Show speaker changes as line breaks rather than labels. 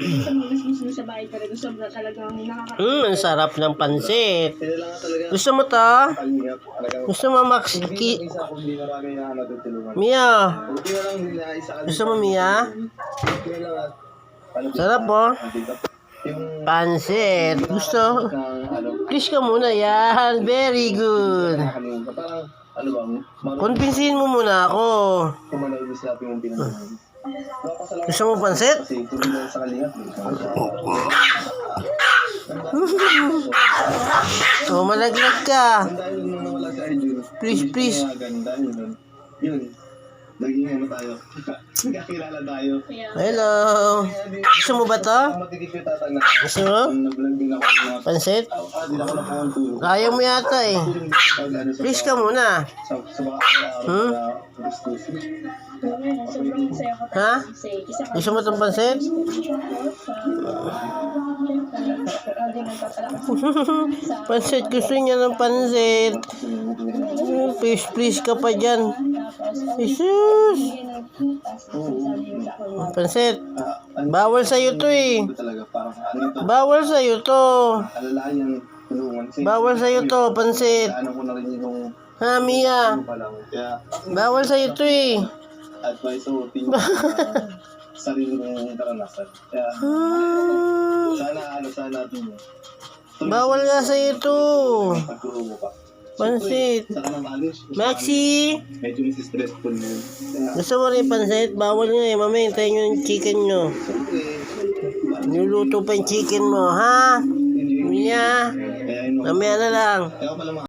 Sa mga mismo sa bahay talaga, sobra talagang
Ang sarap ng pansit. Gusto mo to? Gusto mo, Max? Mia? Gusto mo, Mia? Sarap po. Pansit. Gusto? Please ka muna yan. Very good. Konbinsihin mo muna ako. Gusto mo pansit? Oh, malaglag ka. Please, please.
Naging ano tayo. Nagkakilala tayo.
Hello. Gusto mo ba to? Gusto mo? Pansit? Kaya mo yata eh. Please ka muna. Hmm? Ha? Gusto mo itong pansit? Pansit, gusto niya ng pansit. Please, please ka pa dyan. Jesus! Pansit. Bawal sa'yo to eh. Bawal sa'yo to. Bawal sa'yo to, pansit. Ha, Mia? Bawal sa'yo to eh.
Sarili mong karanasan. Kaya, sana natin yun.
Bawal nga sa'yo to.
Pagturo mo pa.
Pansit.
Saka ng alis.
Maxi!
Medyo stressful na yun. Kaya,
Gusto mo rin pansit? Bawal nga eh. Mamaya hintayin nyo yung chicken nyo. Niluluto pa yung chicken mo, ha? Mia?
kaya yun.
Mamaya na lang.
Kaya pala